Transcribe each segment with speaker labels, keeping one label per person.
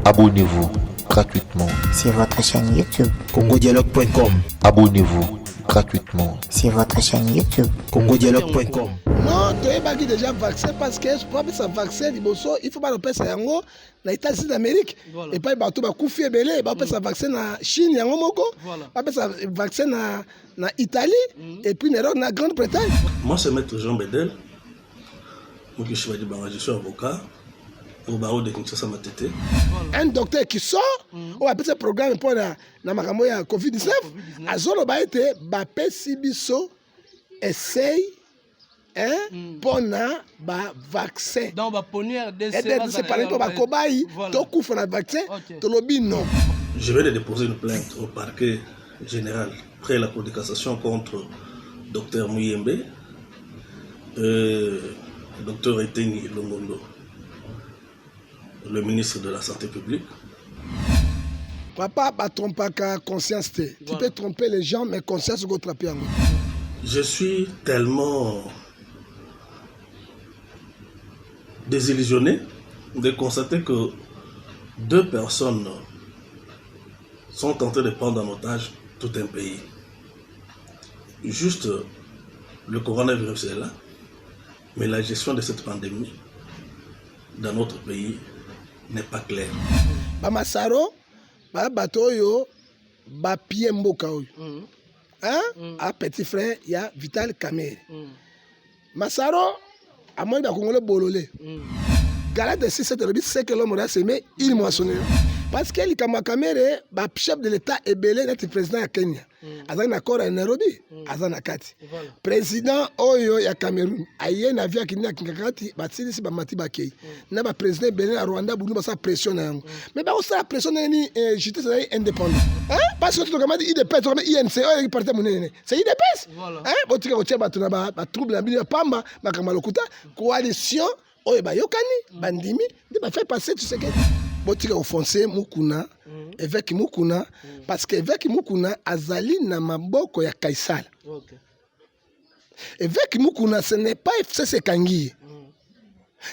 Speaker 1: Abonnez-vous gratuitement
Speaker 2: sur votre chaîne YouTube
Speaker 3: congodialogue.com.
Speaker 1: Abonnez-vous gratuitement
Speaker 2: sur votre chaîne YouTube
Speaker 3: congodialogue.com.
Speaker 4: Non, tu es déjà vaccin parce que je crois que ça vaccin, il faut pas le passer dans les États-Unis d'Amérique. Et pas bateau ba koufi belé, il va passer vaccin na Chine yango moko, va passer vaccin na Italie et puis na Grande-Bretagne.
Speaker 5: Moi c'est maître Jean Bedel. Moi je suis avocat au barreau de Kinshasa Matete.
Speaker 4: Un docteur qui sort, on appelle ce programme pour la COVID-19. Azolo ba été ba pesibiso essaye pour na ba vaccin.
Speaker 6: Donc ba ponir des
Speaker 4: c'est par exemple ba cobaye to kufa na vaccin to lobi non.
Speaker 5: Je vais déposer une plainte au parquet général après la Cour de cassation contre Dr Muyembe, Dr Eteni Longondo, le ministre de la Santé publique.
Speaker 4: Papa ne trompe pas qu'à conscience. Tu peux tromper les gens, mais conscience go trapper.
Speaker 5: Je suis tellement désillusionné de constater que 2 personnes sont en train de prendre en otage tout un pays. Juste le coronavirus est là, mais la gestion de cette pandémie dans notre pays n'est pas claire.
Speaker 4: Bamasaro, Batoyo, Bapie Mboka. A petit frère, il y a Vital Kamerhe. Massaro, à moins d'un Congolais bololé. Galate de 6 c'est que l'homme a semé, il m'a sonné. Parce que Likama Kamerhe, le chef de l'État est belé d'être président à Kenya. Azan accord à Nairobi, Azan Akati. Président Oyo ya Cameroun, aye na via Kenya Kinkakati, batili si bamati bakei. Na ba président belé à Rwanda bulu basa pression na yango. Mais ba osa pression na ni justice indépendant. Hein? Parce que tu comme dit IDPS, comme INC, oyo parti monene. C'est IDPS. Hein? Botika botia batuna ba trouble na bino pamba makama lokuta coalition oyo ba yokani bandimi de ba faire passer tu sais que botika offenser Mukuna évêque Mukuna parce que évêque Mukuna azali na maboko ya Kaisal. Évêque Mukuna ce n'est pas FCC Kangiye.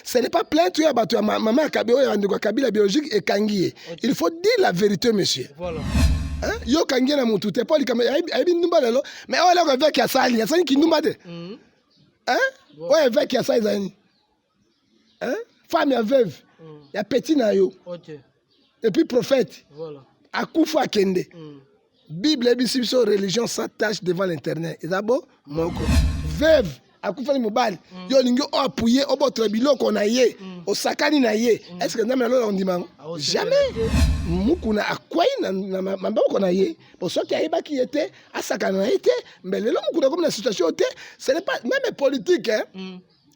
Speaker 4: Ce n'est pas plainte ya bato ya maman Kabila ya ndeko Kabila biologique et Kangiye. Il faut dire la vérité monsieur. Voilà. Hein? Yo Kangiye na mutu te poli kama aibi ndumba lelo mais o la évêque ya sali ki ndumba de. Hein? O évêque ya sali zani. Hein? Femme ya veuve. Il y a petit nayo. Et puis prophète. Voilà. Akoufa Akende. Bible et Bible religion s'attache devant l'internet. Et d'abord, moko. Veuve. Akoufa mobile. Yo lingo appuyer au botre biloko na ye. Au sakani na ye. Est-ce que nous avons dit jamais. Mukuna akwai na maboko na ye. Pour ceux qui a qui était à sakana était. Mais le mukuna comme la situation était. Ce n'est pas même politique. Hein.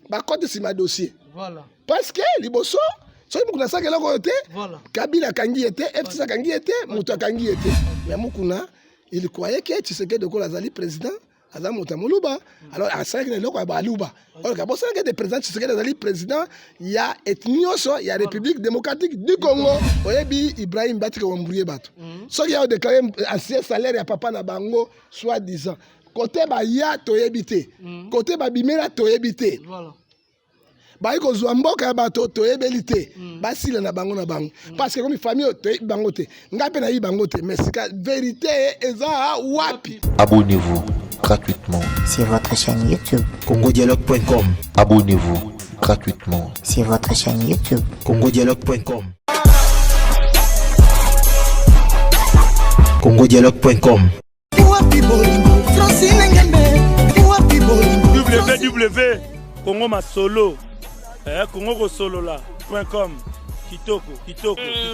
Speaker 4: Par contre, c'est ma dossier. Voilà. Parce que liboso. So mukuna saka loko yote Kabila kangi était FCC kangi était Mutu kangi était mais mukuna il croyait que Tshisekedi de Kolazali président Azam Mutamuluba alors à ça que loko ba luba alors que bon ça que des présidents Tshisekedi Azali président il y a ethnioso il y a République démocratique du Congo oyebi Ibrahim Batika Wambouye bato so il y a déclaré ancien salaire ya papa na bango soit disant côté ba ya toyebité côté ba bimela toyebité voilà. Baï ko zouamboka ya bato toyebelité basila na bango parce que comme famille bangote ngape na yi bangote mais c'est vérité eza wapi.
Speaker 1: Abonnez-vous gratuitement
Speaker 2: sur votre chaîne YouTube
Speaker 3: congodialogue.com.
Speaker 1: Abonnez-vous gratuitement
Speaker 2: sur votre chaîne YouTube
Speaker 3: congodialogue.com. congodialogue.com.
Speaker 7: www Congo Masolo Congo Solo là.com. Kitoko.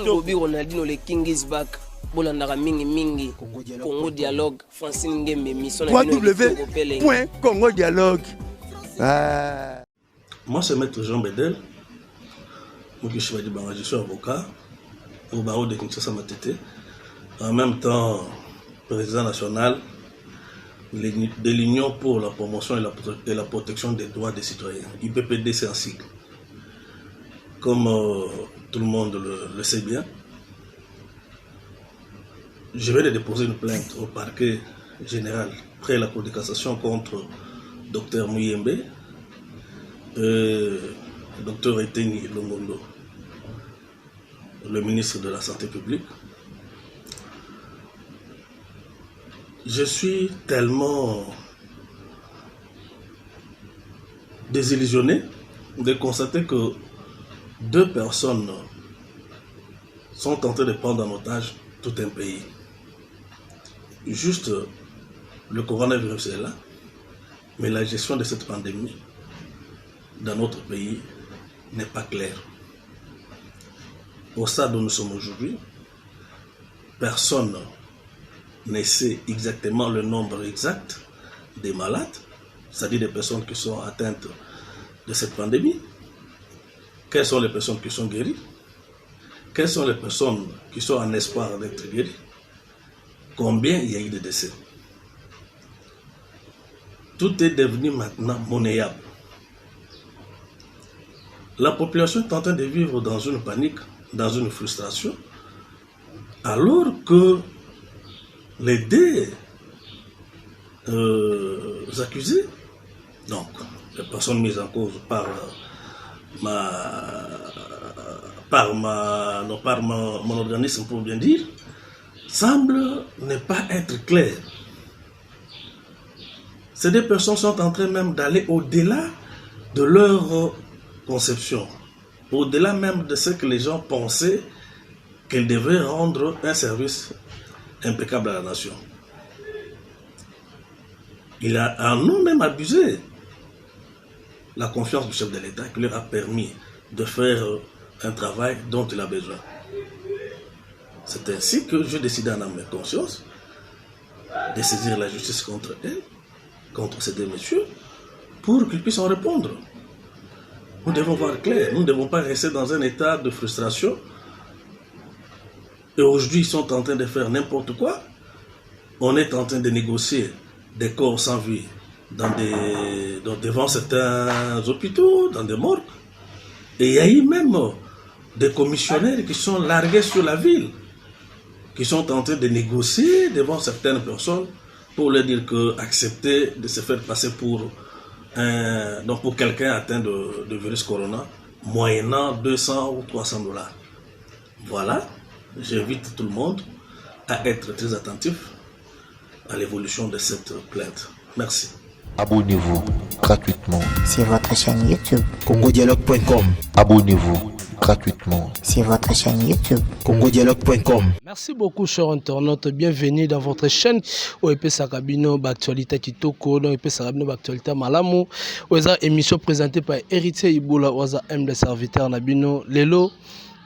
Speaker 8: Obi Ronaldinho le King is back. Bolandaka mingi. Congo Dialogue. Francine Ngembe mission.
Speaker 3: www.congodialogue.
Speaker 5: Moi c'est maître Jean Bedel. Moi je suis avocat au barreau de Kinshasa Matete. En même temps président national de l'Union pour la promotion et la protection des droits des citoyens. IPPDC en cycle. Comme tout le monde le sait bien, je vais déposer une plainte au parquet général après la Cour de cassation contre Dr Muyembe, Dr Eteni Longondo, le ministre de la Santé publique. Je suis tellement désillusionné de constater que 2 personnes sont en train de prendre en otage tout un pays. Juste le coronavirus est là, mais la gestion de cette pandémie dans notre pays n'est pas claire. Au stade où nous sommes aujourd'hui, personne ne sait exactement le nombre exact des malades, c'est-à-dire des personnes qui sont atteintes de cette pandémie. Quelles sont les personnes qui sont guéries? Quelles sont les personnes qui sont en espoir d'être guéries? Combien il y a eu de décès? Tout est devenu maintenant monnayable. La population est en train de vivre dans une panique, dans une frustration, alors que les 2 accusés, donc les personnes mises en cause par mon organisme, pour bien dire, semblent ne pas être clairs. Ces 2 personnes sont en train même d'aller au-delà de leur conception, au-delà même de ce que les gens pensaient qu'ils devaient rendre un service impeccable à la nation. Il a en ont même abusé la confiance du chef de l'État qui leur a permis de faire un travail dont il a besoin. C'est ainsi que j'ai décidé en âme et conscience de saisir la justice contre elle, contre ces 2 messieurs, pour qu'ils puissent en répondre. Nous devons voir clair, nous ne devons pas rester dans un état de frustration. Et aujourd'hui, ils sont en train de faire n'importe quoi. On est en train de négocier des corps sans vie devant certains hôpitaux, dans des morgues. Et il y a eu même des commissionnaires qui sont largués sur la ville, qui sont en train de négocier devant certaines personnes pour leur dire que accepter de se faire passer pour quelqu'un atteint de virus corona, moyennant 200 ou 300 $. Voilà, j'invite tout le monde à être très attentif à l'évolution de cette plainte. Merci.
Speaker 1: Abonnez-vous gratuitement.
Speaker 2: Sur votre chaîne YouTube.
Speaker 3: congodialogue.com.
Speaker 1: Abonnez-vous gratuitement.
Speaker 2: Sur votre chaîne YouTube.
Speaker 3: congodialogue.com.
Speaker 6: Merci beaucoup, chers internautes. Bienvenue dans votre chaîne. OEP Sakabino, Actualité Kitoko, OEP Sakabino, Actualité Malamu. Oza émission présentée par Héritier Iboula, Oza M, le serviteur Nabino, Lelo.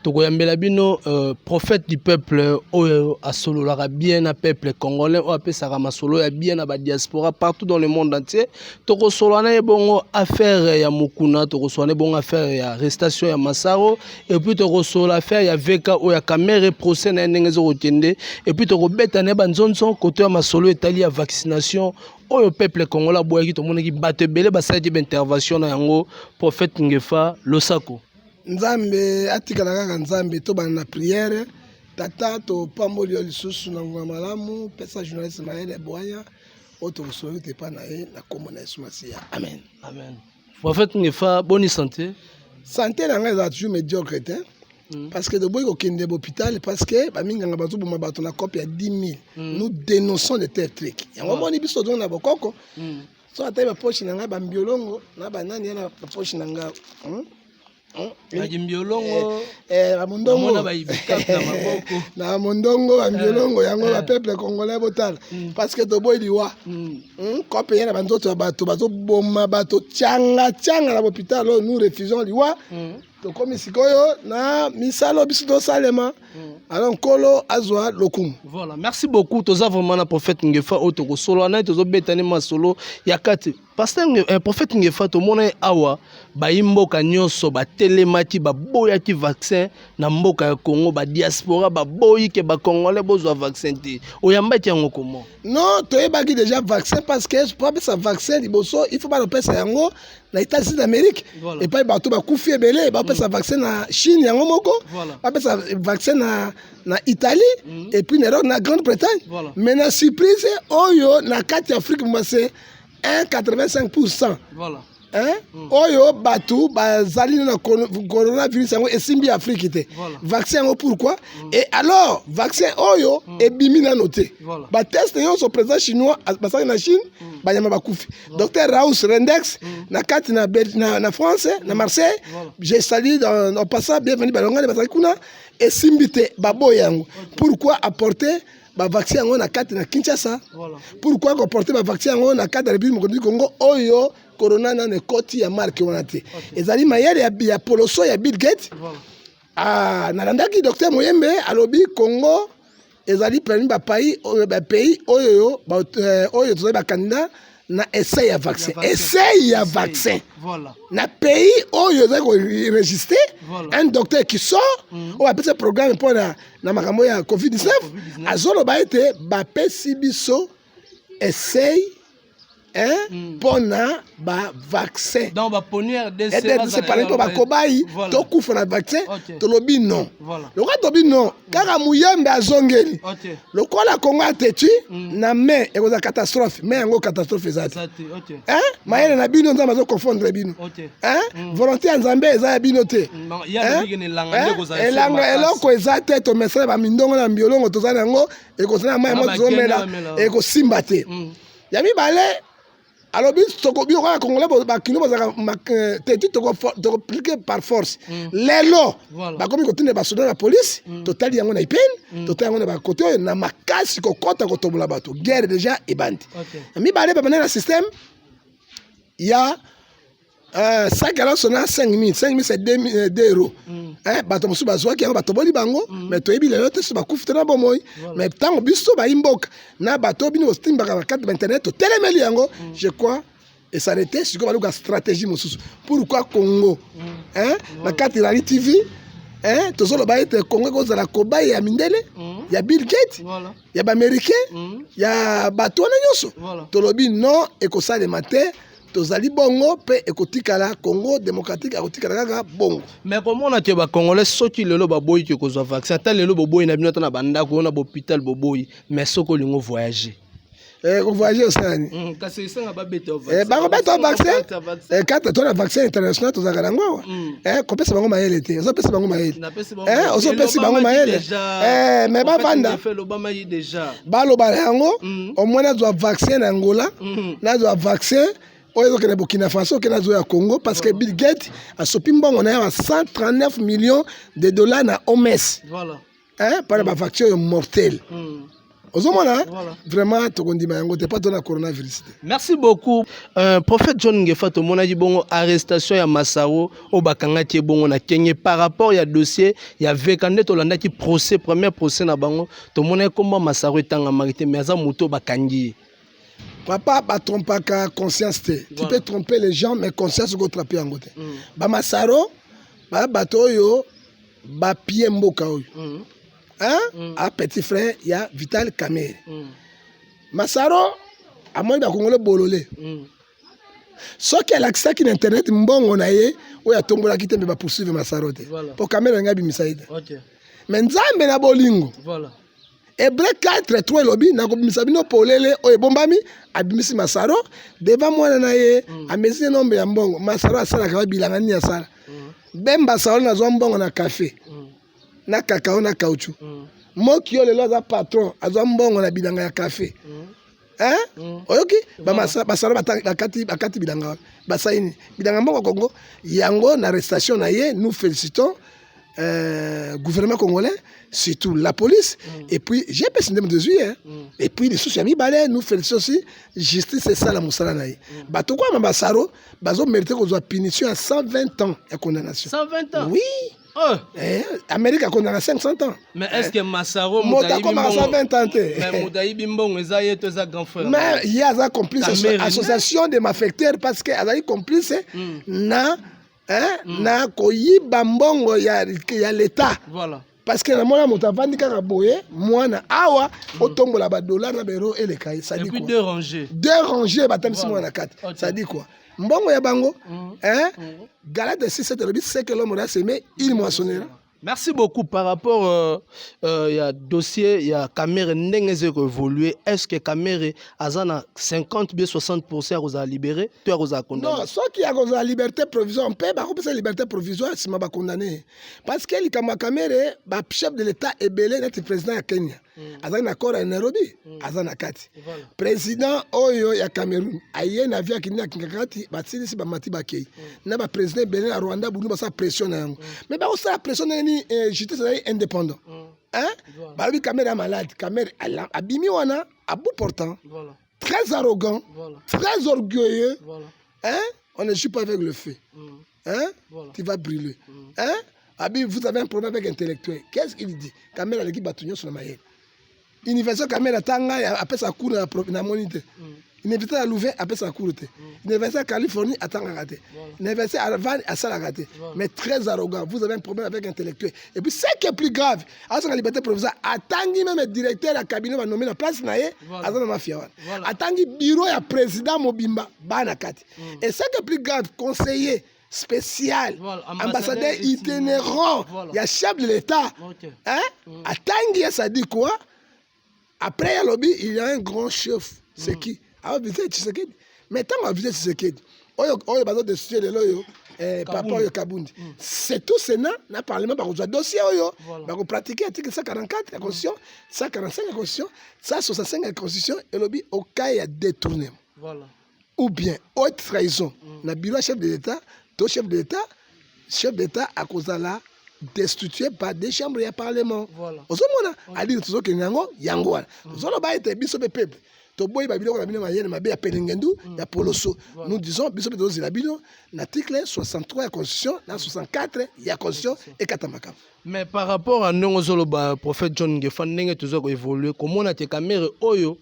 Speaker 6: Togoyambela bino prophète du peuple oyo asolola bien na peuple congolais o apesa ka masolo ya bien na ba diaspora partout dans le monde entier. Toko solana bongo affaire ya mukuna, toko solana bongo affaire ya arrestation ya Masaro, et puis toko solana affaire ya veka o ya caméra procès na ndengezo kotende, et puis toko beta ne banzonso côté ya masolo etali ya vaccination oyo peuple congolais boyaki to monaki batebele basaki ba intervention na yango prophète Ngefa Losako.
Speaker 4: Nzambe atikala kaka nzambe to bana na prière tata to pamboli yo lisusu na ngwa malamu pesa journaliste Maël Boya auto solo te pa na ye na kombo na Yesu Masia. Amen.
Speaker 6: Amen. Prophète Ngefa, bonne santé.
Speaker 4: Santé na nga za toujours médiocre parce que de boy ko kende l'hôpital parce que ba minga bato boma bato na copie à 10 000. Nous dénonçons de tels trucs. Yango moni biso don na bokoko. So ata ba poche na nga ba mbiolongo na ba nani na poche na nga.
Speaker 6: Mbiolongo
Speaker 4: Mondongo na Mondongo ambiolongo yango ba peuple congolais botal parce que to boy liwa ko payer na banzoto bato boma bato changa na l'hôpital nous refusons liwa to komi sikoyo na misalo biso to salema alors kolo azwa lokumu.
Speaker 6: Voilà, merci beaucoup. Toza vraiment na prophète Ngefa otoko solo na tozo betani masolo yakati pasteur prophète Ngefa to mona awa ba imboka nyonso ba telemati ba boyaki vaccin na mboka ya Congo ba diaspora ba boyike ba congolais bozwa vaccin te oyambaki yango komo.
Speaker 4: Non, to ebaki déjà vaccin parce que pour ça vaccin liboso il faut pas le pesa yango na États-Unis d'Amérique et pas bato ba kufi ebele ba pesa vaccin na Chine yango moko ba pesa vaccin na Italie et puis na Grande-Bretagne. Mais na surprise oyo na 4 Afrique moi c'est 1,85%.
Speaker 6: Voilà.
Speaker 4: oyo batu bazali na coronavirus yango esimbi Afrique te vaccin yango pourquoi et alors vaccin oyo ebimi na noté ba test nyonso président chinois basaki na Chine banyama bakufi docteur Raoult Rendex na kati na France na Marseille j'ai salué en passant bienvenue balongane basaki kuna esimbi te baboya yango pourquoi apporter ba vaccin yango na kati na Kinshasa pourquoi apporter ba vaccin yango na kati na République du Congo oyo corona na ne koti ya marque wana te ezali mayele ya poloso ya Bill Gates nalandaki docteur Moyembe alobi Congo ezali permis ba pays oyo tozali ba candidat na essai ya vaccin na pays oyo ezali enregistré un docteur qui sort oyo apesa programme mpo na makambo ya COVID-19 azoloba ete bapesi biso essai pona ba vaccin
Speaker 6: donc ba ponière de
Speaker 4: c'est pas pour ba cobaye to kufa na vaccin to lobi non le quoi to bi non kaka muyembe azongeli le quoi la Congo atetu na mais e ko catastrophe mais ngo catastrophe ezati mayele na bino nzamba zo confondre bino volonté nzambe eza bino te elanga eloko ezate to message ba mindongo na mbiolongo tozana ngo e ko sana mai mo zomela e ko simba te ya mibale alors bis toko bio ka congolais ba kino bazaka tetu toko appliquer par force lelo ba komi kotine ba soda la police total yango na ipen total yango na ba côté na makasi kokota kotobola bato guerre déjà ebandi mi ba ba na système il y a 5 alors sona 5 000 c'est 2 euros bato musu bazwa ki yango bato boli bango mais to ebi lelo te so ba kufutana bomoy mais tango biso ba imboka na bato bino stimba ka carte internet to telemeli yango je crois et ça était sur la stratégie mususu pourquoi Congo na carte la TV tozolo ba ete Congo ko za kobaye ya mindele ya Bill Gates ya ba américain ya bato na nyoso to lobi non et ko ça le matin tozali bongo pe ekotikala Congo démocratique ekotikala kaka bongo
Speaker 6: mais comment on a ke ba congolais soki lelo ba boyi ke kozwa vaccin ta lelo boboyi na bino na banda ko na hôpital boboyi mais soko lingo voyager
Speaker 4: ko voyager osani
Speaker 6: kasi senga ba beto vaccin
Speaker 4: ba ko beto vaccin kata to na vaccin international tozaka nango ko pesa bango mayele te ozo pesa bango mayele ozo pesa bango mayele mais ba vanda ba lo ba yango au moins na zo vaccin na Angola na zo vaccin oyo ke na Burkina Faso ke na zo ya Congo parce que Bill Gates a sopi mbongo na 139 millions de dollars na OMS par ba vaccin mortel ozomona vraiment tokondima yango te pas na coronavirus.
Speaker 6: Merci beaucoup prophète John Ngefa to mona bongo arrestation ya Masaro o bakanga tie bongo na Kenya par rapport ya dossier ya vekande to landa ki procès premier procès na bango to mona comment Masaro etanga marité mais aza moto bakangi.
Speaker 4: Papa ba trompaka conscience te. Tu peux tromper les gens mais conscience go trapper en côté. Ba Masaro ba bato yo ba pied mboka oyo. A petit frère il y a Vital Kamerhe. Masaro a moins ba Congolais bololé. Ce qui a l'accès qui internet mbongo na ye o ya tombola kitembe ba poursuivre Masaro te. Pour Kamerhe ngabi misaida. Mais nzambe na bolingo. Voilà. Hébreu 4 3 lobi na kobimisa bino polele o ebombami abimisi Masaro devant moi na ye amesi nombe ya mbongo Masaro asala ka bilanga ni asala bemba salo na zo mbongo na café na cacao na caoutchouc moki yo lelo za patron azo mbongo na bilanga ya café oyoki ba Masaro bakati bilanga basaini bilanga mbongo Congo yango na arrestation na ye nous félicitons gouvernement congolais, surtout la police, et puis j'ai passé de juillet, et puis les sous-amis balais, nous félicitons aussi, justice c'est ça la moussalanaï. Bah tout quoi, Masaro, bazo mérité qu'on soit punition à 120 ans de condamnation.
Speaker 6: 120 ans?
Speaker 4: Oui. Amérique a condamné à 500 ans.
Speaker 6: Mais est-ce que Masaro
Speaker 4: Mota commence à 20 ans?
Speaker 6: Mais Moutaï Bimbong, est grand frère.
Speaker 4: Mais il y a un complice, association de malfaiteurs, parce qu'il y a un complice, na koyiba mbongo ya l'état. Voilà. Parce que na mona motavandi kaka boye mwana awa otombola ba dollar na bero et les cailles ça dit quoi? Deux rangées batamisi mwana kati. Ça dit quoi? Mbongo ya bango Galate 6 7 c'est que l'homme a semé il moissonnera.
Speaker 6: Merci beaucoup par rapport à dossier, il y a caméra n'engagé évolué. Est-ce que caméra a 50 bien 60% à libérer, tu as condamné?
Speaker 4: Non, soit qui a la liberté provisoire, on peut pas la liberté provisoire si m'a condamné. Parce que les caméra, le chef de l'État est belé d'être président à Kenya. Azan accord à Nairobi, Azan akati. Président Oyo ya Cameroun, aye na via kinya kinkakati, batili si bamati bakei. Na ba président belé à Rwanda bulu ba sa pression na yango. Mais ba sa pression na ni justice indépendant. Hein? Ba bi caméra malade, caméra abimi wana à bout portant. Voilà. Très arrogant, voilà. Très orgueilleux. Voilà. Hein? On ne joue pas avec le feu. Hein? Voilà. Tu vas brûler. Hein? Abi, vous avez un problème avec l'intellectuel. Qu'est-ce qu'il dit? Caméra l'équipe batugnon sur la maille. Université caméra tanga après sa cour na monite. Université à Louvain après sa cour te. Université à Californie attanga raté. Université à Harvard à ça raté. Mais très arrogant, vous avez un problème avec l'intellectuel. Et puis ce qui est plus grave, à la liberté provisoire, attangi même le directeur à cabinet va nommer la place naé à la mafia. Attangi bureau à président Mobimba banakati. Et ce qui est plus grave, conseiller spécial, voilà, ambassadeur itinérant, il y a chef de l'État. Okay. Hein? Attangi ça dit quoi? Après, il y a un grand chef. C'est qui? Alors, visiter Tshisekedi. Mais tant qu'on visite Tshisekedi, on va de sujet de l'oyo, papa Oyo Kabundi. C'est tout Sénat, le Parlement, on va dossier Oyo, on va pratiquer l'article 144 de la Constitution, 145 de la Constitution, 165 de la Constitution, et le au cas il y a détournement. Voilà. Ou bien, haute trahison. Le bureau chef de l'État, tout chef de l'État, à cause de la destitué par des chambres et parlement. Voilà. Ozomona a dit tout ce que yango yango. Ozolo ba été biso pe peuple. To boy ba biloko na bino mayene mabe ya pelengendu ya poloso. Nous disons biso pe dozi la bino l'article 63 de la Constitution, la 64 de la Constitution et katamaka.
Speaker 6: Mais par rapport à nous ozolo ba prophète John Ngefan ndenge toujours évoluer comment na te caméra oyo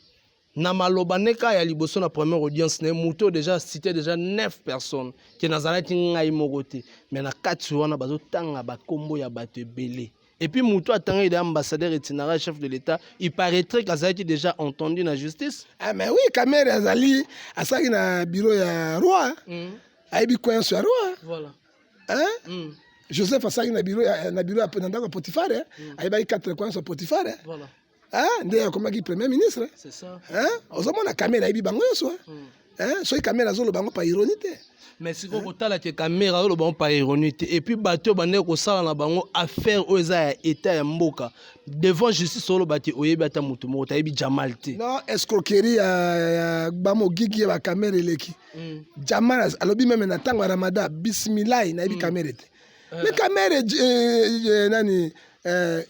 Speaker 6: na maloba neka ya liboso na première audience na muto déjà cité déjà 9 personnes qui nazalaki ngai mokote mais na kati wana bazo tanga ba kombo ya bato belé et puis muto atanga il est ambassadeur itinéraire chef de l'État il paraîtrait qu'azaki déjà entendu na justice. Ah mais oui caméra azali asaki na bureau ya roi aibi coin sur roi voilà hein Joseph asaki na bureau ya pendant Potifar aibi 4 coins sur Potifar voilà. Ah, ndeya komaki premier ministre. C'est ça. Hein? Ozomona caméra ibi bango yoso. Hein? So caméra zolo bango pa ironité. Mais si ko kotala ke caméra zolo bango pa ironité et puis bato bande ko sala na bango affaire oza ya état ya mboka devant justice solo bati oyebi ata mutu mo tayebi Jamalté. Non, escroquerie ya bamo gigi ya caméra eleki. Jamal alobi même na tango Ramadan bismillah na ibi caméra te. Mais caméra nani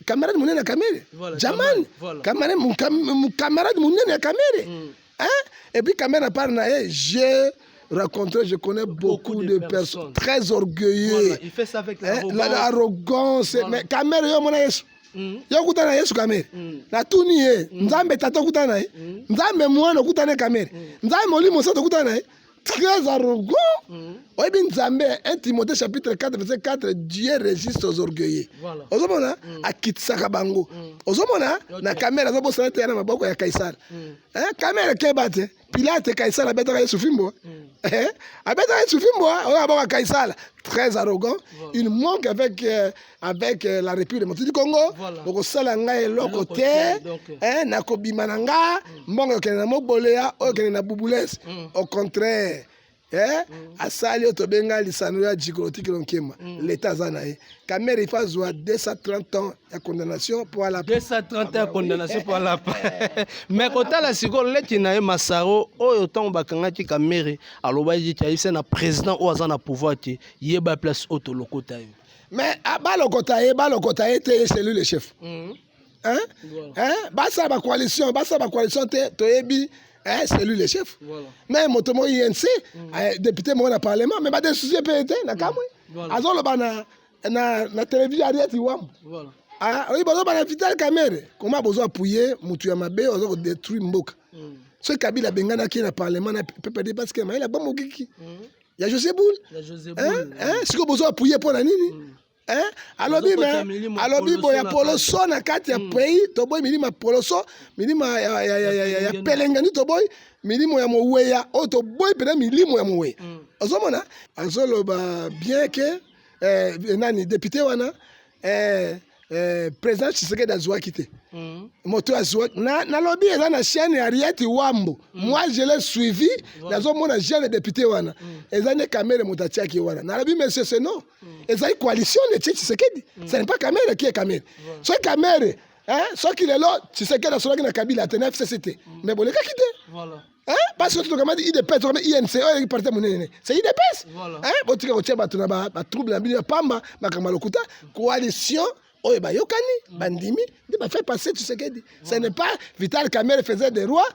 Speaker 6: camarade monene caméra voilà, Jaman voilà. Camarade monene caméra hein et puis caméra par na j'ai rencontré je connais beaucoup de personnes très orgueilleux voilà, il fait ça avec l'arrogance mais caméra yo mona Yesu yo kutana Yesu caméra na tuni nzambe tata kutana nzambe mwana kutana caméra nzambe molimo soto kutana très arrogant. Oui, bien Nzambe, 1 Timothée chapitre 4 verset 4, Dieu résiste aux orgueilleux. Voilà. Ozomona akitsaka bango. Ozomona na caméra zo bosana te na maboko ya Kaisar. Caméra kebate, Pilate Kaisar abeta Yesu fimbo. Abeta Yesu fimbo, on a ba Kaisar très arrogant. Voilà. Il manque avec la République du Congo. Donc sala ngai lokote, na kobima nanga, mbongo ke na mobolea, o ke na bubules. Au contraire, asali otobenga lisano ya jigolotiki lonkema l'état zanae caméra il faut jouer 230 ans de condamnation pour la 230 ans de condamnation pour la mais kota la siko leti na masaro oyo tango bakangaki caméra aloba ji taise na président o azana pouvoir ti yeba place auto lokota yo mais ba lokota te c'est lui le chef basa ba coalition te toyebi c'est lui le chef. Voilà. Mais motomo INC, député mon na parlement, mais pas de souci PET na kamwe. Azolo bana na télévision arieti wam. Voilà. Ah, oui bozo bana vital caméra. Comment bozo appuyer mutu ya mabe ozo détruire mboka. Ce Kabila bengana ki na parlement na PPD parce que il a ba mogiki. Ya José Boul. Ya José Boul. Siko bozo appuyer pour na nini? Alobi boya poloso na kati ya pays to boy milima poloso milima ya pelengani to boy milimo ya moweya o to boy pena milimo ya moweya ozomona azolo ba bien que nani député wana
Speaker 4: président Tshisekedi azwaki te moto azwaki nalobi eza na chaîne ya Rieti Wambo. Moi je l'ai suivi nazomona jeune député wana eza ne kamere moto atiaki wana nalobi monsieur c'est non ezali coalition de Tshisekedi. Ce n'est pas kamere qui est kamere so kamere soki lelo Tshisekedi asolaki na Kabila te na FCCT mais bolekaki te parce que tu as dit IDPS, tu as dit INC, c'est IDPS. Tu as dit que trouble na pamba makamalokuta coalition oyo bayokani bandimi de ba faire passer Tshisekedi. Ce n'est pas Vital Kamerhe faisait des rois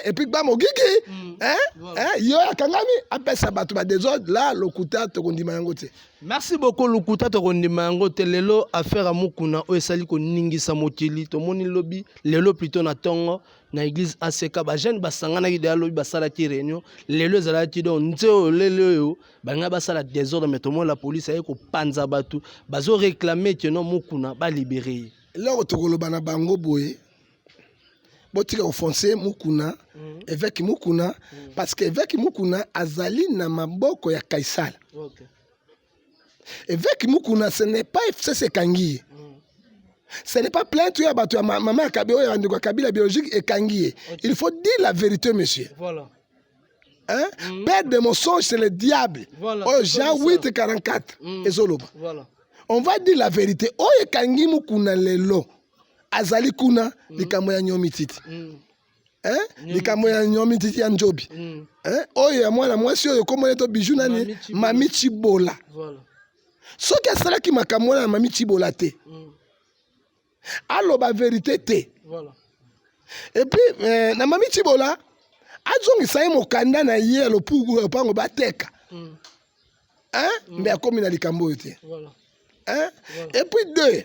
Speaker 4: et puis bamogiki yo akangami apesa bato ba désordre là lokuta to kondima yango te.
Speaker 6: Merci beaucoup lokuta to kondima yango te lelo affaire amukuna o esali ko ningisa mokili to moni lobi lelo plutôt na tongo na église ACK ba jeune basangana ki de lobi basala ki réunion lelo zala ti do nzeo lelo yo banga basala désordre mais to mo la police ay ko panza batu bazo réclamer que non mukuna ba libérer
Speaker 4: lelo to koloba na bango boye botika offensé mukuna évêque mukuna parce que évêque mukuna azali na maboko ya Kaisal. Évêque mukuna ce n'est pas FCC Kangi. Ce n'est pas plainte ya bato ya maman ya Kabila ya ndeko Kabila biologique et Kangi. Il faut dire la vérité monsieur.
Speaker 6: Voilà.
Speaker 4: Père de mensonge c'est le diable.
Speaker 6: Voilà.
Speaker 4: Oh Jean 8:44 ezoloba. Voilà. On va dire la vérité. Oye Kangi mukuna lelo azali kuna likambo ya nyomi titi likambo ya nyomi titi ya njobi oyo ya mwana mwasi oyo komona to bijou nani Mami Chibola soki asalaki makambo wana na Mami Chibola te aloba vérité te et puis na Mami Chibola azongisa ye mokanda na ye lopango bateka mbe akomi na likambo oyo te et puis deux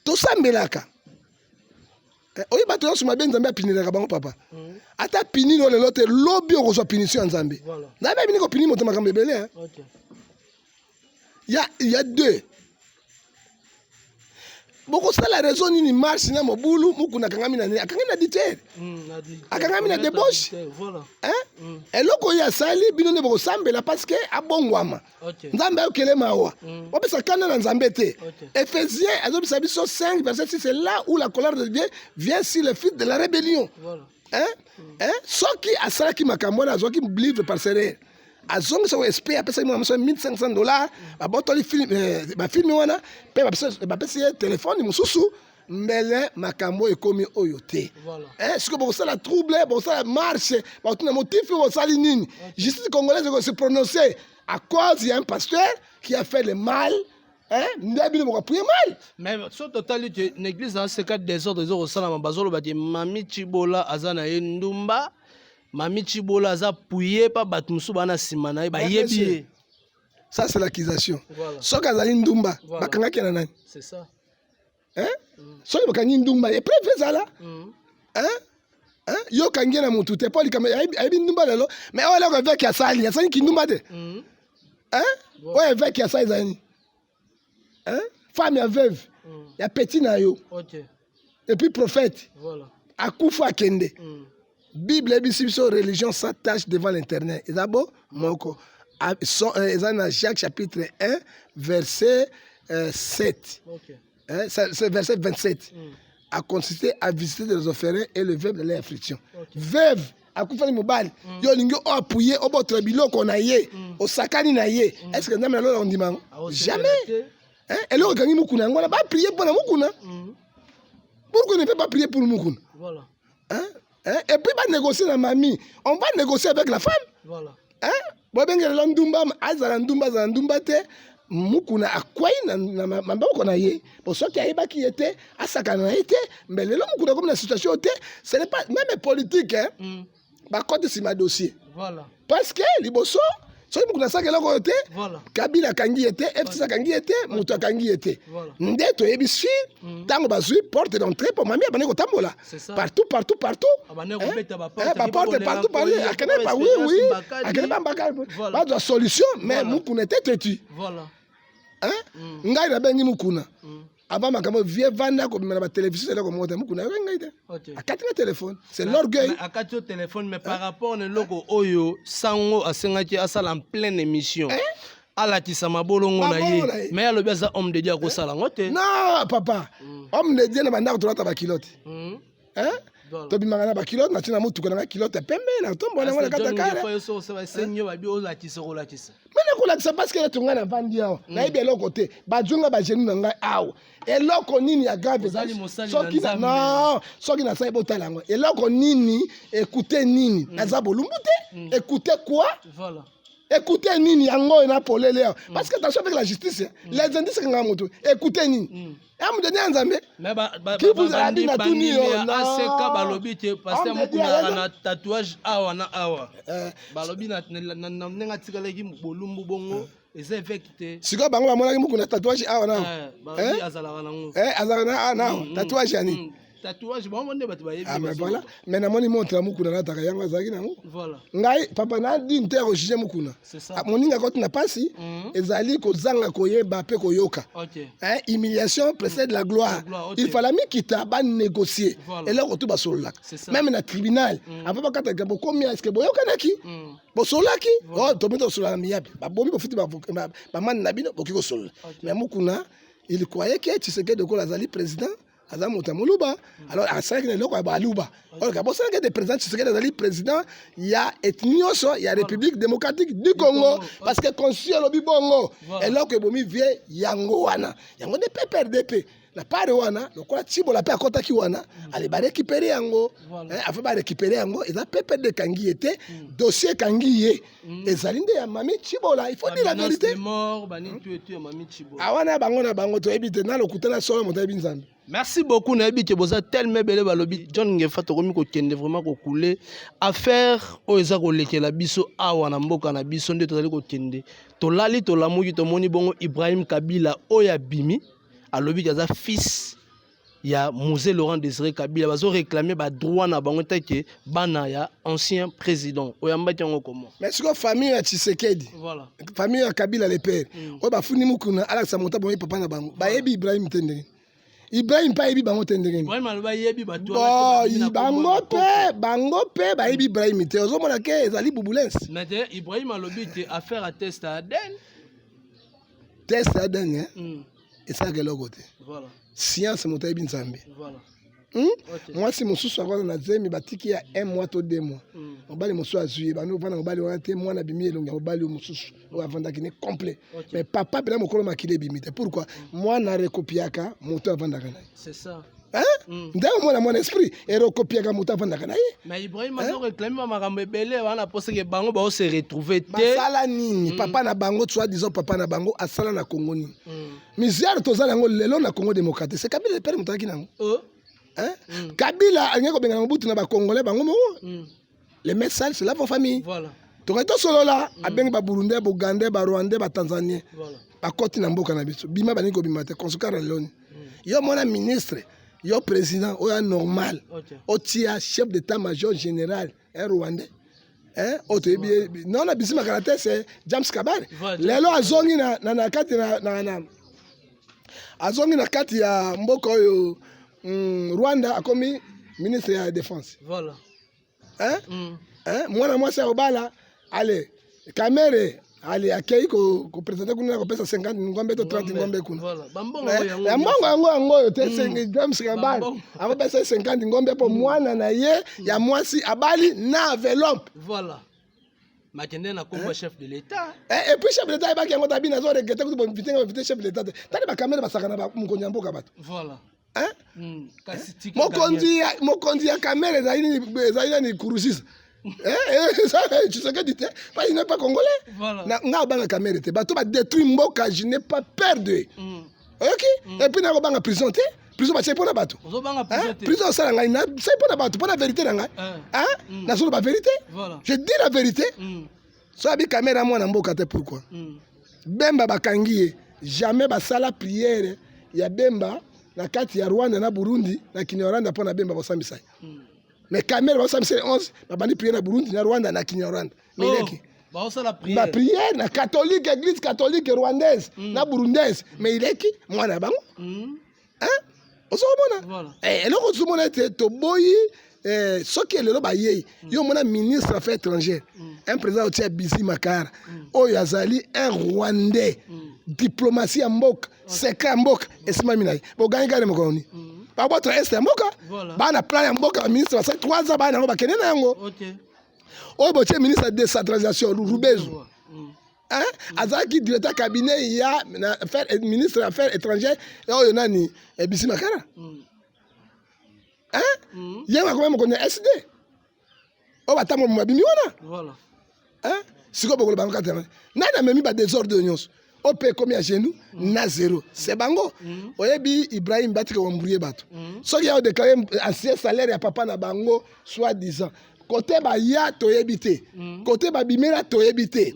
Speaker 4: tosambelaka oyi bato nyonso mabe nzambe apinilaka bango papa ata pinini oyo lelo te lobi okozwa punition ya nzambe nzambe abini kopini moto makambo ebele ya deux bokosala raison nini marche na mobulu mukuna akangami na nini akangami na ditere akangami na débauche eloko oyo asali bino nde bokosambela parce que abongwama nzambe ayokele mawa bopesa kanda na nzambe te Ephésiens azobisa biso 5 verset 6 c'est là où la colère de Dieu vient sur le fils de la rébellion soki asalaki makambo wana azwaki livre par serere azongisa ko esprit apesa mo $1,500 babotoli bafilme wana mpe bapesi ye telefone mosusu mbele makambo ekomi oyo te sikoyo bokosala trouble bokosala marche bakotuna motifi bosali nini justice congolaise ekose prononcer à cause ya un pasteur qui a fait le mal nde bino bokapuye mal
Speaker 6: mais so totali te l'église dans ce cas désordre ezokosalama bazoloba te Mami Chibola aza na ye ndumba Mami Chibola aza pouillé pa bato musu bana sima na ye bayebi ye.
Speaker 4: Ça c'est l'accusation. Soki azali ndumba bakangaki na nani?
Speaker 6: C'est ça.
Speaker 4: Soki bakangi ndumba epreuve ezala yo kangi na mutu te poli kama ayebi ndumba lelo mais oyo leko évêque asali ki ndumba te oyo évêque asali ezali femme ya veuve ya petit na yo et puis prophète akufa akende Bible ebisi biso religion sans tâche devant l'internet ezabo moko ezana Jacques chapitre 1 verset 7 c'est verset 27 a consisté à visiter les orphelins et le veuve de leur affliction veuve akufani mobali yo lingi o appuyer obotre biloko na ye osakani na ye est-ce que ndamela lola ondima jamais eloko kangi mukuna ngona ba prier pour na mukuna pourquoi ne peut pas prier pour mukuna
Speaker 6: voilà
Speaker 4: et puis va négocier la mamie on va négocier avec la femme
Speaker 6: voilà
Speaker 4: bobengela ndumba azala ndumba te mukuna akwai na maboko na ye soki ayebaki ye te asakana na ye te mais lelo mukuna comme na situation te ce n'est pas même politique bakote nsima dossier parce que liboso soki mukuna asakela eloko oyo te Kabila akangi ye te FCC akangi ye te moto akangi ye te nde toyebi sur ntango bazwi porte d'entrée po mami abandi kotambola partout baporte partout akende ba oui akende bambaka bazwa solution mais mukuna ete tetu ngai nabengi mukuna avant makambo vie vanda komema na batelevizio eloko moko te mukuna yoki ngai te akati na telefone c'est l'orgueil
Speaker 6: akati yo telefone mais par rapport na eloko oyo sango asengaki asala en pleine émission alakisa mabolongo na ye mais alobi aza homme de Dieu akosala ngo te.
Speaker 4: Non papa, homme de Dieu na bandako tolata bakilote. Hein? Tobimanga na bakilote na tina mutuka na kilote pembe na tombo na ngala kata kala. Mena kolakisa parce que tunga na vandi awa. Na ibe eloko te. Bajunga ba jenu na ngai awa. Eloko nini ya grave soki na non, soki na saibo talango. Eloko nini, écoutez nini. Naza bolumbu te. Écoutez quoi? Voilà. Écoutez nini yango na polele parce que attention avec la justice les indices que ngamoto écoutez nini amu de nzambe
Speaker 6: mais qui vous a dit na tuni yo ACK balobi te parce que mukuna na tatouage awa na awa balobi na nenga tikaleki bolumbu bongo eza effecté
Speaker 4: siko bango bamona mukuna tatouage awa na
Speaker 6: balobi azala nango
Speaker 4: azala na tatouage yani
Speaker 6: tatouage bon on débat ba yebi
Speaker 4: mais voilà mais na moni montre mukuna na taka yango azaki nango
Speaker 6: voilà
Speaker 4: ngai papa na di interroger mukuna moninga koti na pasi ezali kozanga koyeba pe koyoka humiliation précède la gloire il fallait mikita ba négocier et là tout ba solola même na tribunal avant bakata ka bokomi est-ce que boyoka naki bosolaki oh to meto solola miyabi ba bombi bofuti ba man na bino bokiko solola mais mukuna il croyait que Tshisekedi de Kola azali président alors à 5 ans il baluba alors que ça que des présidents Tshisekedi azali président il y a ethnioso il y a République démocratique du Congo parce que constitution lobi bongo et là que bomi vie yango wana yango ne peut perdre pe na pare wana lokola chibo la pe akota ki wana allez ba récupérer yango afin ba récupérer yango et ça peut perdre kangi était dossier kangi ezali nde ya mami chibo là il faut dire la vérité
Speaker 6: mort bani tu mami chibo
Speaker 4: awana bango na bango to ebite na lokutana solo moto ebi nzambe.
Speaker 6: Merci beaucoup Nabi Keboza tellement belle balobi John Ngefa to komi ko kende vraiment ko couler affaire o eza ko lekela biso awa na mboka na biso nde tozali ko kende to lali to lamuki to moni bongo Ibrahim Kabila oya bimi alobi kaza fils ya Mosé Laurent Désiré Kabila bazo réclamer ba droit na bango teke bana ya ancien président oyamba tango comment
Speaker 4: mais siko famille ya Tshisekedi
Speaker 6: voilà
Speaker 4: famille ya Kabila le père o ba funi mukuna ala sa monta bon papa na bango ba yebi Ibrahim tendenge Ibrahim pa yebi bango tendenge
Speaker 6: Ibrahim aloba yebi ba to
Speaker 4: bango pe ba yebi Ibrahim te ozo mona ke ezali bubulens
Speaker 6: mais Ibrahim alobi te affaire à test à Aden
Speaker 4: et ça que l'autre
Speaker 6: voilà
Speaker 4: science monta yebi nzambe
Speaker 6: voilà
Speaker 4: moi si mon sous soit na zemi batiki ya 1 mois to 2 mois obali mosu azuye bano vana obali wana te mwana bimi elonga obali mosu avanda kine complet mais papa bela mokolo makile bimite pourquoi moi na recopiaka moto avanda kana
Speaker 6: c'est ça
Speaker 4: ndao mwana esprit et recopiaka moto avanda kana
Speaker 6: mais Ibrahim a réclamé makambo ebele wana parce que bango ba se retrouver te
Speaker 4: basala nini papa na bango soit disons papa na bango asala na Congo nini misère tozala ngo lelo na Congo démocratique c'est Kabila le père mutaki nango Kabila alingako benga mobutu na ba congolais bango mo les messages c'est la famille
Speaker 6: voilà
Speaker 4: to reto solo là abenga ba burundais ba ougandais ba rwandais ba tanzaniens voilà ba koti na mboka na biso bima ba niko bima te konsuka reloni yo mona ministre yo président oya normal otia chef d'état-major général rwandais auto non na bisima karate c'est James Kabare lelo azongi na kati na azongi na kati ya mboka yo Rwanda a commis ministre de la Défense.
Speaker 6: Voilà.
Speaker 4: Moi, moi, c'est Obala. Allez, Kamere, allez, accueillir ko présenter qu'on a pesa 50 ngombe to 30 ngombe kuna.
Speaker 6: Voilà.
Speaker 4: Bambongo yango te 5 grams kabal. Ava pesa 50 ngombe po mwana na ye ya mwasi abali na enveloppe.
Speaker 6: Voilà. Makende na kombo chef de l'état.
Speaker 4: Et puis chef de l'état ba ki yango tabina zo regretter ko inviter chef de l'état. Tali ba Kamere ba sakana ba mukonzi mboka bato.
Speaker 6: Voilà.
Speaker 4: Mokonzi ya Kamere ezali ni kurusisa tu sais que dit pas il n'est pas congolais na banga Kamere te bato ba détruire mboka je n'ai pas peur de OK et puis na banga prison te prison ba chepo na bato prison sala ngai na c'est pas na bato pas la vérité na ngai na solo ba vérité je dis la vérité so abi Kamere moi na mboka te pourquoi Bemba bakangi jamais ba sala prière ya Bemba na kati ya Rwanda na Burundi na Kinyarwanda pona Bemba bosambisa mais Kamere bosambisa 11 babandi prière na Burundi na Rwanda na Kinyarwanda mais
Speaker 6: ba osala prière
Speaker 4: ba prière na catholique église catholique rwandaise na burundaise mais ileki mwana bango ozomona eloko ozomona ete toboyi soki elelo bayei yo mona ministre affaires étrangères un président otia Bisi Makara oyo azali un rwandais diplomatie ya mboka secret ya mboka esimami na ye bogangi kani mokolo nini babwatra este ya mboka bana plan ya mboka baministre basali 3 ans bana yango bakende na yango oyo botie ministre ya décentralisation Rubezu azalaki directeur cabinet ya ministre des affaires étrangères oyo nani Bisi Makara ye bakoma mokonzi ya SD oyo batambo mabimi wana sikoyo bokolo bango kati nani amemi badésordre nyonso oyo mpe ekomi ya genou na zéro c'est bango oyebi Ibrahim batika wambrouye bato soki ya odeklare ancien salaire ya papa na bango soit disant kote baya toyebi te kote babimela toyebi te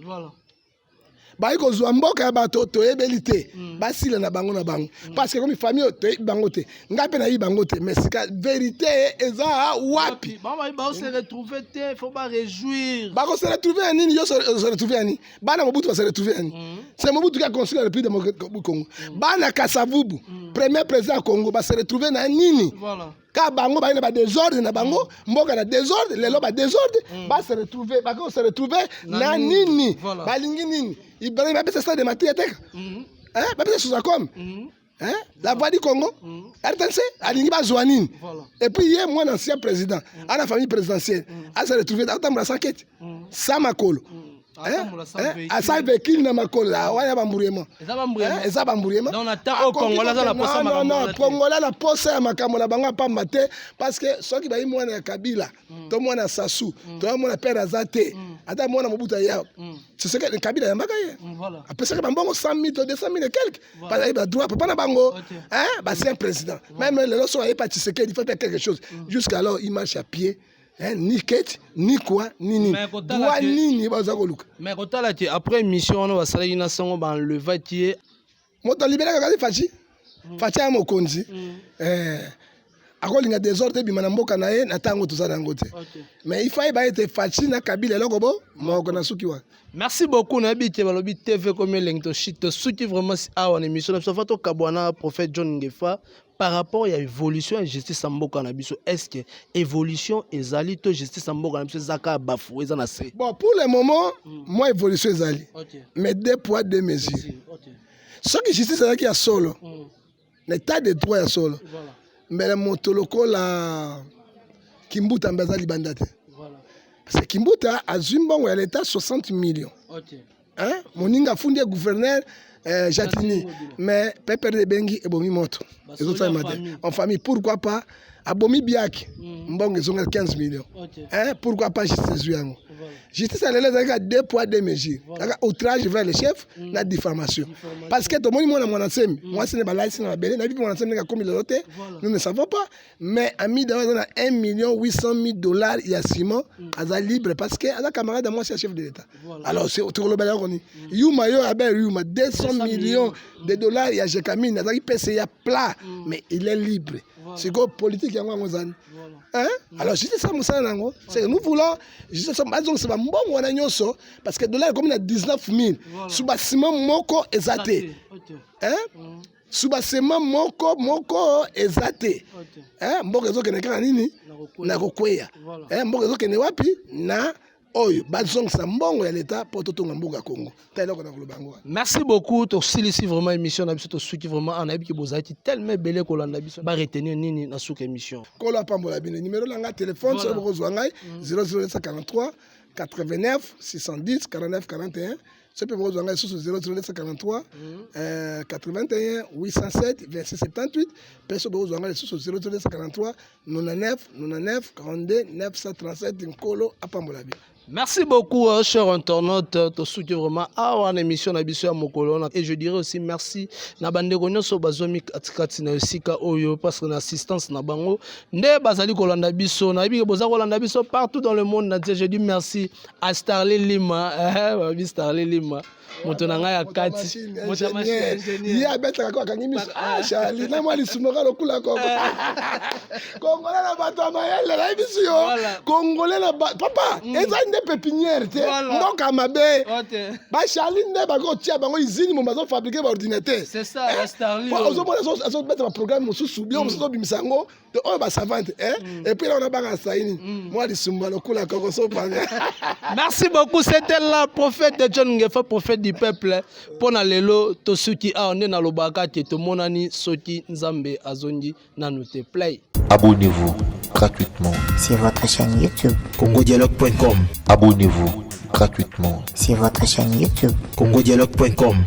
Speaker 4: bayi kozwa mboka ya bato toyebeli te basila na bango parce que comme famille toyebi bango te ngai mpe nayebi bango te mais sika vérité eza wapi
Speaker 6: se retrouver te faut pas réjouir
Speaker 4: bako se retrouver ya nini yo se retrouver ya nini bana Mobutu se retrouver ya nini c'est Mobutu qui a construit la République démocratique du Congo bana Kasavubu premier président Congo ba se retrouver na nini ka bango ba na désordre na bango mboka na désordre lelo ba désordre ba se retrouver ba ko se retrouver na nini balingi nini Ibrahim ba pesa stade de Matiateka ba pesa sous comme la voix du Congo RTNC alingi ba zoanine et puis hier moi ancien président à la famille présidentielle a se retrouver dans la enquête ça makolo asa vekili na makolo wana bambouriema eza bambouriema kongola na posa ya makambo na bango apamba te parce que soki bayi mwana ya Kabila to mwana Sassou to mwana père aza te ata mwana Mobutu ya Tshisekedi Kabila yambaka ye apesaka bambongo 100 000 200 000 et quelques parce que ba droit papa na bango ba c'est un président même le loso ayi pas Tshisekedi il faut faire quelque chose jusqu'alors il marche à pied ni quête ni quoi ni ni droit nini baza koluka
Speaker 6: mais kotala ti après mission on va saler na songo ba enlever ti
Speaker 4: moto libéra ka fachi fachi ya mokonzi akolinga désordre bima na mboka na ye na tango tozala ngote mais il faut ba être fachi na Kabila eloko bo moko na suki wa.
Speaker 6: Merci beaucoup na bité balobi TV comme lengto shit suki vraiment si a on émission na fato kabwana prophète John Ngefa par rapport à l'évolution de la justice en Mboka na biso, est-ce que l'évolution ezali to justice en Mboka na biso zaka bafoué za na se? Bon,
Speaker 4: pour le moment, moi évolution ezali. Mais 2 poids 2 mesures. Ce que justice ezali ya solo. L'état de droit ya solo. Mais le motoloko la Kimbuta mbeza libanda te. Parce que Kimbuta a zimbongo ya l'état 60 millions. Hein? Moninga fundi gouverneur Jatini, mais Pépé de Bengi et Bomi Moto. En famille, pourquoi pas Abomi Biak, Mbong, ils ont 15 millions. Pourquoi pas justice Zuyango? Justice à l'élève a 2 poids 2 mesures. Outrage vers le chef, la diffamation. Parce que tout le monde moi ce n'est pas là, c'est dans la belle, comme il l'autre, nous ne savons pas. Mais ami dans 1 800 000 $, il y a Simon, à libre parce que un camarade à moi c'est chef de l'État. Alors c'est tout le monde. Yuma yo abel Yuma 200 millions de $, il y a Jekamine, il pèse à plat, mais il est libre. C'est quoi politique y a moi alors juste ça c'est nous voulons juste ça c'est pas bon on a nyonso parce que dollar comme il y a 19 000 sous bâtiment moko ezate sous bâtiment moko ezate mboka zo kene kana nini na kokweya mboka zo kene wapi na oyo bazongisa mbongo ya l'État pour totonga mboka Congo. Merci
Speaker 6: beaucoup to silisi vraiment émission na biso to suki vraiment en abi ki bozati tellement belé ko landa biso ba retenir nini na suki émission.
Speaker 4: Ko la pambola bino numéro langa téléphone sur bozwa ngai 00743 89 610 49 41 c'est pour bozwa ngai sur 00743 81 807 26 78 perso bozwa ngai sur 00743 99 42 937 nkolo apambola bino.
Speaker 6: Merci beaucoup, chers internautes, de soutenir vraiment à l'émission d'Abissou à Mokolo. Et je dirais aussi merci à Bandegonyo sur Bazomi Katikati na Sika Oyo parce que l'assistance na bango. Ne bazali Kolanda Bisso, na bi boza Kolanda Bisso partout dans le monde. Je dis merci à Starley Lima, Starley Lima. moto na ngai ya kati moto ya machine
Speaker 4: ye abetaka ko akangi miso Charlie na mwa lisumaka lokula koko Congolais na bato ya mayele nayebi si yo Congolais na papa eza nde pépinière te mboka mabe bacharli nde bakotia bango usine mo bazofabrike baordinateur ozomona azobeta baprogramme mosusu bio mosusu obimisa yango oyo basavante epuis na ona banga saini mwa lisumba lokula koko sopanga.
Speaker 6: Merci beaucoup, c'était la prophète de John Ngefa, prophète du peuple. Pona lelo tosuki a onde na lobaka te to monani soki nzambe azondi nanote play.
Speaker 1: Abonnez-vous gratuitement
Speaker 2: sur votre chaîne YouTube.
Speaker 3: congodialogue.com.
Speaker 1: Abonnez-vous gratuitement
Speaker 2: sur votre chaîne YouTube.
Speaker 3: congodialogue.com.